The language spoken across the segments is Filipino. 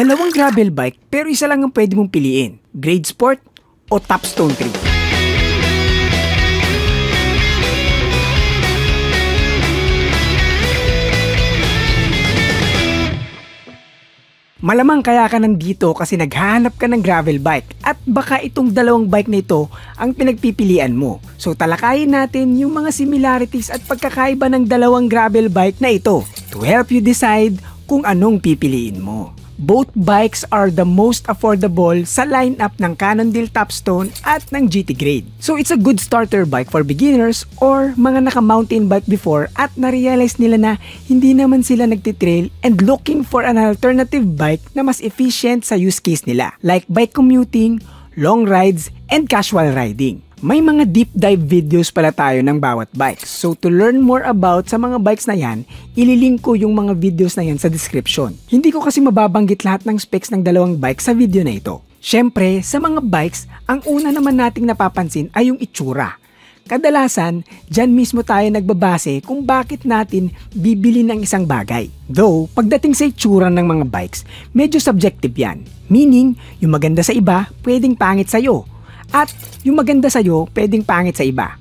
Dalawang gravel bike pero isa lang ang pwede mong piliin. Grade Sport o Topstone 3. Malamang kaya ka nandito kasi naghahanap ka ng gravel bike at baka itong dalawang bike na ito ang pinagpipilian mo. So talakayin natin yung mga similarities at pagkakaiba ng dalawang gravel bike na ito to help you decide kung anong pipiliin mo. Both bikes are the most affordable sa lineup ng Cannondale Topstone at ng GT Grade. So it's a good starter bike for beginners or mga naka-mountain bike before at na-realize nila na hindi naman sila nagtitrail and looking for an alternative bike na mas efficient sa use case nila like bike commuting, long rides, and casual riding. May mga deep dive videos pala tayo ng bawat bikes. So to learn more about sa mga bikes na yan, ililink ko yung mga videos na yan sa description. Hindi ko kasi mababanggit lahat ng specs ng dalawang bike sa video na ito. Syempre, sa mga bikes, ang una naman nating napapansin ay yung itsura. Kadalasan, dyan mismo tayo nagbabase kung bakit natin bibili ng isang bagay. Though, pagdating sa itsura ng mga bikes, medyo subjective yan. Meaning, yung maganda sa iba, pwedeng pangit sa'yo. At yung maganda sa'yo, pwedeng pangit sa iba.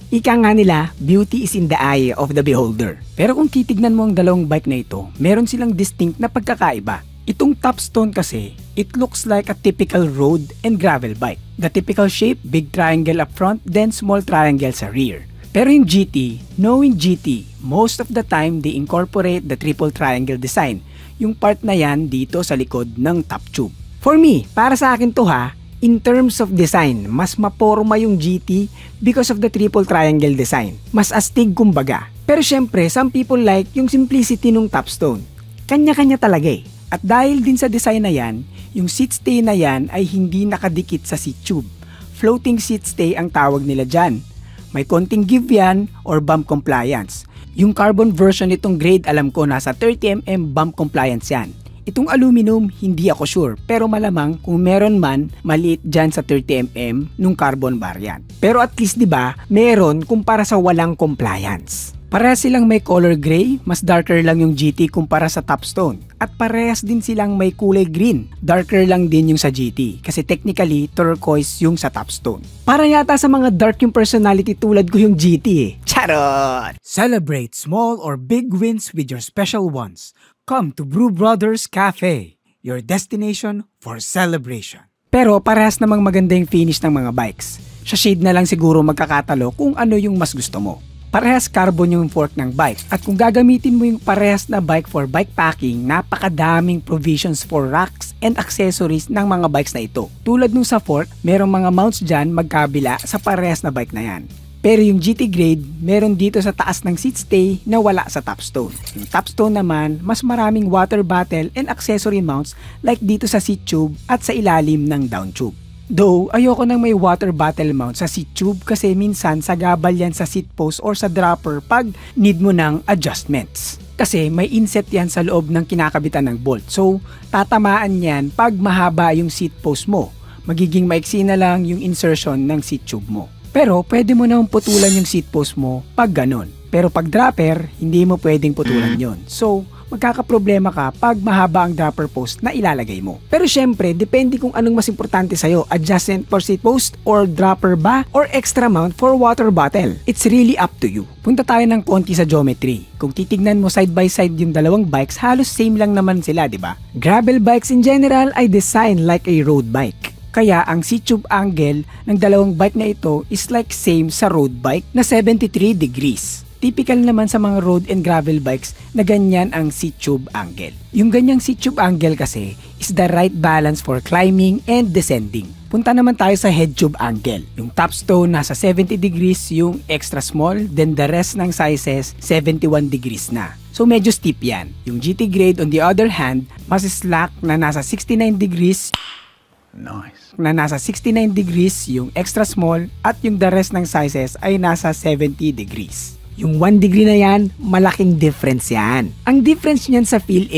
Ika nga nila, beauty is in the eye of the beholder. Pero kung titignan mo ang dalawang bike na ito, meron silang distinct na pagkakaiba. Itong Topstone kasi, it looks like a typical road and gravel bike. The typical shape, big triangle up front, then small triangle sa rear. Pero yung GT, knowing GT, most of the time they incorporate the triple triangle design. Yung part na yan dito sa likod ng top tube. For me, para sa akin to ha, in terms of design, mas maporma yung GT because of the triple triangle design. Mas astig kumbaga. Pero syempre, some people like yung simplicity nung Topstone. Kanya-kanya talaga eh. At dahil din sa design na yan, yung seat stay na yan ay hindi nakadikit sa seat tube. Floating seat stay ang tawag nila dyan. May konting give yan or bump compliance. Yung carbon version nitong grade alam ko nasa 30mm bump compliance yan. Itong aluminum, hindi ako sure, pero malamang kung meron man, maliit dyan sa 30mm nung carbon bar yan. Pero at least diba, meron kumpara sa walang compliance. Parehas silang may color gray, mas darker lang yung GT kumpara sa Topstone. At parehas din silang may kulay green, darker lang din yung sa GT, kasi technically turquoise yung sa Topstone. Para yata sa mga dark yung personality tulad ko yung GT eh. Charot! Celebrate small or big wins with your special ones. Come to Brew Brothers Cafe, your destination for celebration. Pero parehas namang maganda yung finish ng mga bikes. Sa shade na lang siguro magkakatalo kung ano yung mas gusto mo. Parehas carbon yung fork ng bike. At kung gagamitin mo yung parehas na bike for bike packing, napakadaming provisions for racks and accessories ng mga bikes na ito. Tulad nung sa fork, merong mga mounts dyan magkabila sa parehas na bike na yan. Pero yung GT Grade, meron dito sa taas ng seat stay na wala sa Topstone. Yung Topstone naman, mas maraming water bottle and accessory mounts like dito sa seat tube at sa ilalim ng down tube. Though, ayoko nang may water bottle mount sa seat tube kasi minsan sagabal yan sa seat post or sa dropper pag need mo ng adjustments. Kasi may inset yan sa loob ng kinakabitan ng bolt. So, tatamaan yan pag mahaba yung seat post mo. Magiging maiksi na lang yung insertion ng seat tube mo. Pero pwede mo namang putulan yung seat post mo pag ganon. Pero pag dropper, hindi mo pwedeng putulan yon. So, magkakaproblema ka pag mahaba ang dropper post na ilalagay mo. Pero syempre, depende kung anong mas importante sa'yo, adjacent for seat post or dropper ba or extra mount for water bottle. It's really up to you. Punta tayo ng konti sa geometry. Kung titignan mo side by side yung dalawang bikes, halos same lang naman sila, di ba? Gravel bikes in general ay designed like a road bike. Kaya ang seat tube angle ng dalawang bike na ito is like same sa road bike na 73 degrees. Typical naman sa mga road and gravel bikes na ganyan ang seat tube angle. Yung ganyang seat tube angle kasi is the right balance for climbing and descending. Punta naman tayo sa head tube angle. Yung Topstone nasa 70 degrees, yung extra small, then the rest ng sizes 71 degrees na. So medyo steep yan. Yung GT Grade on the other hand, mas slack na nasa 69 degrees. Nice. Na nasa 69 degrees yung extra small at yung the rest ng sizes ay nasa 70 degrees. Yung 1 degree na yan, malaking difference yan. Ang difference niyan sa feel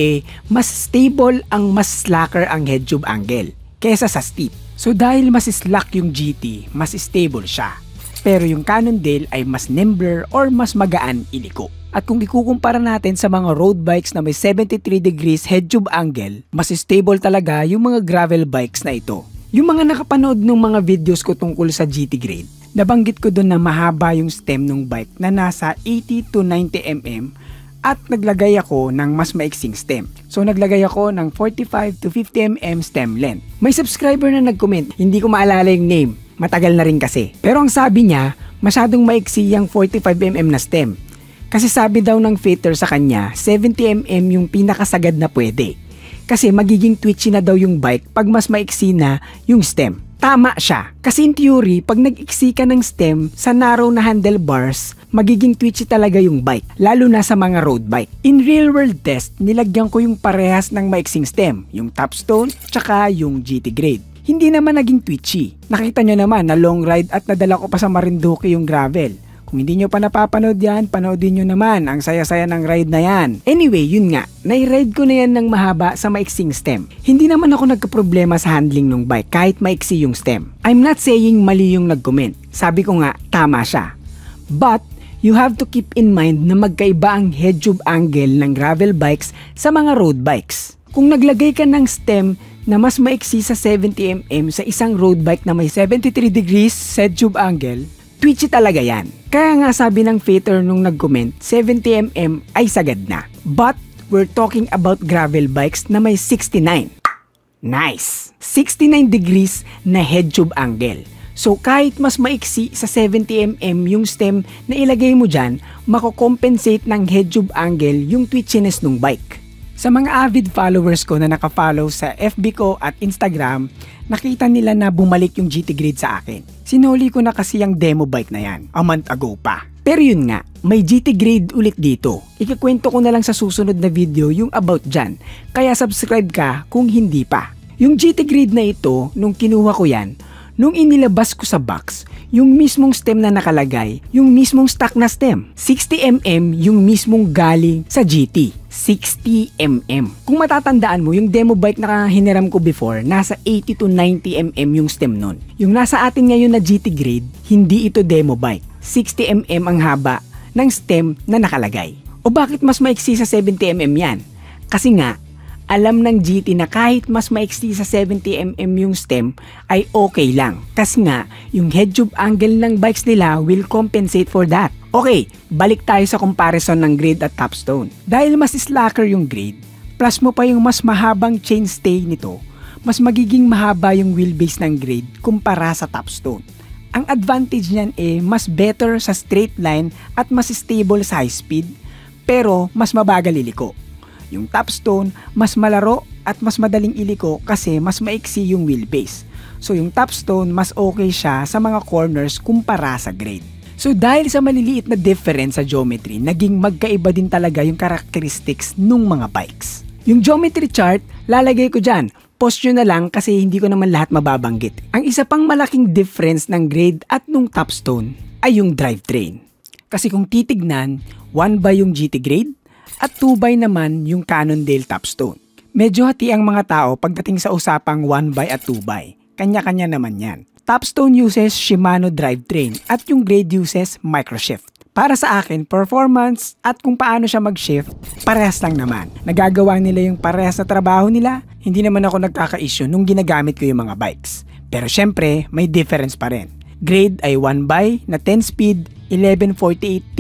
mas stable ang mas slacker ang head tube angle kesa sa steep. So dahil mas slack yung GT, mas stable siya. pero yung Cannondale ay mas nimbler or mas magaan iliko. At kung ikukumpara natin sa mga road bikes na may 73 degrees head tube angle, mas stable talaga yung mga gravel bikes na ito. Yung mga nakapanood ng mga videos ko tungkol sa GT Grade, nabanggit ko doon na mahaba yung stem ng bike na nasa 80 to 90 mm at naglagay ako ng mas maiksing stem. So naglagay ako ng 45 to 50 mm stem length. May subscriber na nag-comment, hindi ko maalala yung name, matagal na rin kasi. Pero ang sabi niya, masyadong maiksi yung 45 mm na stem. Kasi sabi daw ng fitter sa kanya, 70 mm yung pinakasagad na pwede. Kasi magiging twitchy na daw yung bike pag mas maiksi na yung stem. Tama siya. Kasi in theory, pag nag-iksi ka ng stem sa narrow na handlebars, magiging twitchy talaga yung bike, lalo na sa mga road bike. In real world test, nilagyan ko yung parehas ng maiksing stem, yung Topstone, tsaka yung GT Grade. Hindi naman naging twitchy. Nakita nyo naman na long ride at nadala ko pa sa Marinduque yung gravel. Kung hindi nyo pa napapanood yan, panoodin nyo naman ang saya-saya ng ride na yan. Anyway, yun nga, nai-ride ko na yan ng mahaba sa maiksing stem. Hindi naman ako nagkaproblema sa handling ng bike kahit maiksi yung stem. I'm not saying mali yung nag-comment. Sabi ko nga, tama siya. But, you have to keep in mind na magkaiba ang head tube angle ng gravel bikes sa mga road bikes. Kung naglagay ka ng stem na mas maiksi sa 70 mm sa isang road bike na may 73 degrees head tube angle, twitchy talaga yan. Kaya nga sabi ng fitter nung nag-comment, 70 mm ay sagad na. But, we're talking about gravel bikes na may 69. Nice! 69 degrees na head tube angle. So kahit mas maiksi sa 70 mm yung stem na ilagay mo dyan, mako-compensate ng head tube angle yung twitchiness ng bike. Sa mga avid followers ko na nakafollow sa FB ko at Instagram, nakita nila na bumalik yung GT Grade sa akin. Sinuli ko na kasi yung demo bike na yan, a month ago pa. Pero yun nga, may GT Grade ulit dito. Ikikwento ko na lang sa susunod na video yung about dyan, kaya subscribe ka kung hindi pa. Yung GT Grade na ito, nung kinuha ko yan, nung inilabas ko sa box, yung mismong stem na nakalagay, yung mismong stock na stem. 60 mm yung mismong galing sa GT. 60 mm. Kung matatandaan mo, yung demo bike na hiniram ko before, nasa 80 to 90 mm yung stem nun. Yung nasa atin ngayon na GT Grade, hindi ito demo bike. 60 mm ang haba ng stem na nakalagay. O bakit mas maiksi sa 70 mm yan? Kasi nga, alam ng GT na kahit mas maiksi sa 70 mm yung stem ay okay lang. Kasi nga, yung head tube angle ng bikes nila will compensate for that. Okay, balik tayo sa comparison ng Grade at Topstone. Dahil mas slacker yung Grade, plus mo pa yung mas mahabang chainstay nito, mas magiging mahaba yung wheelbase ng Grade kumpara sa Topstone. Ang advantage niyan mas better sa straight line at mas stable sa high speed, pero mas mabagal iliko. Yung Topstone, mas malaro at mas madaling iliko kasi mas maiksi yung wheelbase. So yung Topstone, mas okay siya sa mga corners kumpara sa Grade. So dahil sa maliliit na difference sa geometry, naging magkaiba din talaga yung characteristics nung mga bikes. Yung geometry chart, lalagay ko dyan. Post nyo na lang kasi hindi ko naman lahat mababanggit. Ang isa pang malaking difference ng Grade at nung Topstone ay yung drivetrain. Kasi kung titignan, 1x yung GT Grade, at 2x naman yung Cannondale Topstone. Medyo hati ang mga tao pagdating sa usapang 1x at 2x. Kanya-kanya naman yan. Topstone uses Shimano drivetrain at yung Grade uses microshift. Para sa akin, performance at kung paano siya mag-shift, parehas lang naman. Nagagawa nila yung parehas na trabaho nila, hindi naman ako nagkaka-issue nung ginagamit ko yung mga bikes. Pero syempre, may difference pa rin. Grade ay 1x na 10-speed, 1148T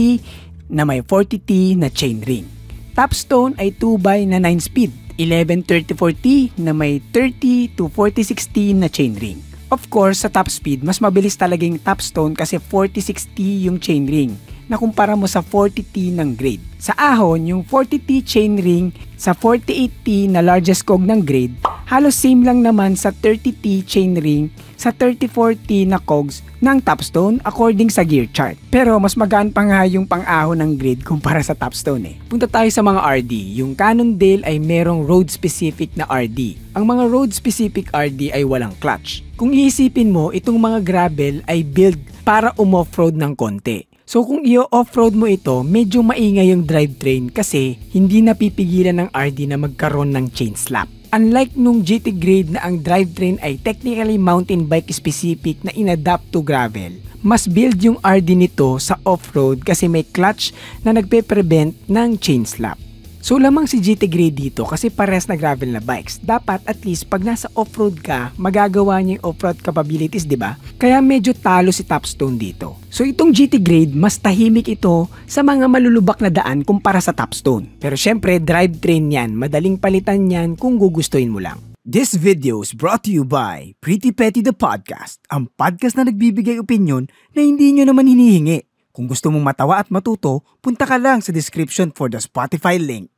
na may 40T na chainring. Topstone ay 2x na 9-speed, 1134T na may 30 to 46T na chainring. Of course, sa top speed, mas mabilis talaga yung Topstone kasi 46T yung chainring na kumpara mo sa 40T ng Grade. Sa ahon, yung 40T chainring sa 48T na largest cog ng Grade, halos same lang naman sa 30T chainring sa 34T na cogs ng Topstone according sa gear chart. Pero mas magaan pa nga yung pang-ahon ng Grade kumpara sa Topstone Punta tayo sa mga RD. Yung Cannondale ay merong road specific na RD. Ang mga road specific RD ay walang clutch. Kung iisipin mo, itong mga gravel ay build para umoff-road ng konti. So kung i-off-road mo ito, medyo maingay yung drivetrain kasi hindi napipigilan ng RD na magkaroon ng chain slap. Unlike nung GT Grade na ang drivetrain ay technically mountain bike specific na inadapt to gravel, Mas build yung RD nito sa off-road kasi may clutch na nagpe-prevent ng chain slap. So lamang si GT Grade dito kasi pares na gravel na bikes. Dapat at least pag nasa off-road ka, magagawa niya yung off-road capabilities, di ba? Kaya medyo talo si Topstone dito. So itong GT Grade, mas tahimik ito sa mga malulubak na daan kumpara sa Topstone. Pero syempre, drivetrain yan. Madaling palitan yan kung gugustuhin mo lang. This video is brought to you by Pretty Petty the Podcast, ang podcast na nagbibigay opinyon na hindi nyo naman hinihingi. Kung gusto mong matawa at matuto, punta ka lang sa description for the Spotify link.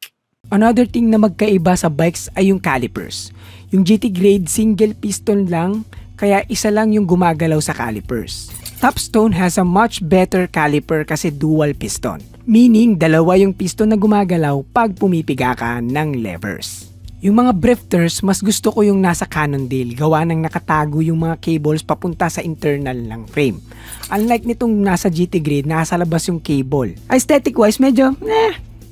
Another thing na magkaiba sa bikes ay yung calipers. Yung GT Grade single piston lang, kaya isa lang yung gumagalaw sa calipers. Topstone has a much better caliper kasi dual piston. Meaning, dalawa yung piston na gumagalaw pag pumipiga ka ng levers. Yung mga drifters, mas gusto ko yung nasa Cannondale, gawa ng nakatago yung mga cables papunta sa internal ng frame. Unlike nitong nasa GT Grade, nasa labas yung cable. Aesthetic wise, medyo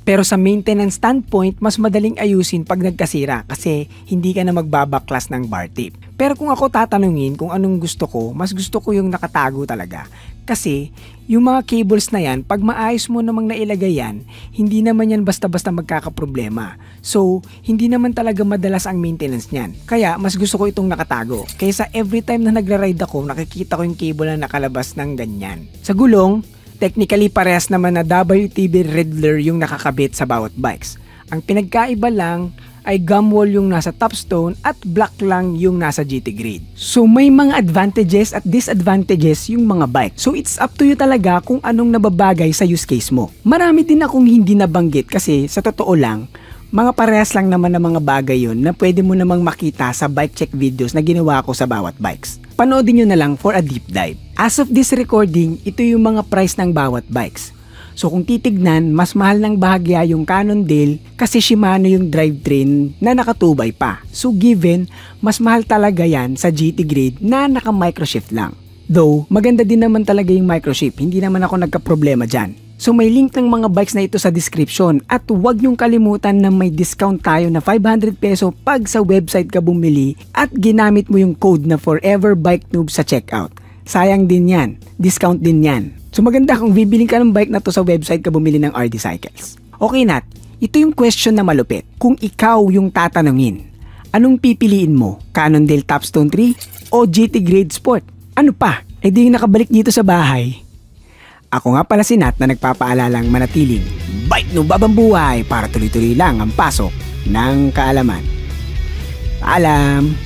Pero sa maintenance standpoint, mas madaling ayusin pag nagkasira kasi hindi ka na magbabaklas ng bar tape. Pero kung ako tatanungin kung anong gusto ko, mas gusto ko yung nakatago talaga. Kasi yung mga cables na yan, pag maayos mo namang nailagay yan, hindi naman yan basta-basta magkakaproblema. So, hindi naman talaga madalas ang maintenance niyan. Kaya, mas gusto ko itong nakatago. Kaysa every time na nagra-ride ako, nakikita ko yung cable na nakalabas ng ganyan. Sa gulong, technically parehas naman na WTB Riddler yung nakakabit sa bawat bikes. Ang pinagkaiba lang ay gum wall yung nasa Topstone at black lang yung nasa GT Grade. So may mga advantages at disadvantages yung mga bike. So it's up to you talaga kung anong nababagay sa use case mo. Marami din akong hindi nabanggit kasi sa totoo lang, mga parehas lang naman ng mga bagay yun na pwede mo namang makita sa bike check videos na ginawa ko sa bawat bikes. Panoodin nyo na lang for a deep dive. As of this recording, ito yung mga price ng bawat bikes. So kung titignan, mas mahal ng bahagya yung Cannondale kasi Shimano yung drivetrain na nakatubay pa. So given, mas mahal talaga yan sa GT Grade na naka-microshift lang. Though, maganda din naman talaga yung microshift, hindi naman ako nagka-problema dyan. So may link ng mga bikes na ito sa description at huwag niyong kalimutan na may discount tayo na 500 peso pag sa website ka bumili at ginamit mo yung code na Forever Bike Noob sa checkout. Sayang din yan, discount din yan. So maganda kung bibiling ka ng bike na to sa website ka bumili ng RD Cycles. Okay Nat, ito yung question na malupit. Kung ikaw yung tatanungin, anong pipiliin mo? Cannondale Topstone 3 o GT Grade Sport? Ano pa? Eh di nakabalik dito sa bahay. Ako nga pala si Nat na nagpapaalalang manatiling Bike Noob Babang Buhay para tuloy-tuloy lang ang pasok ng kaalaman. Paalam!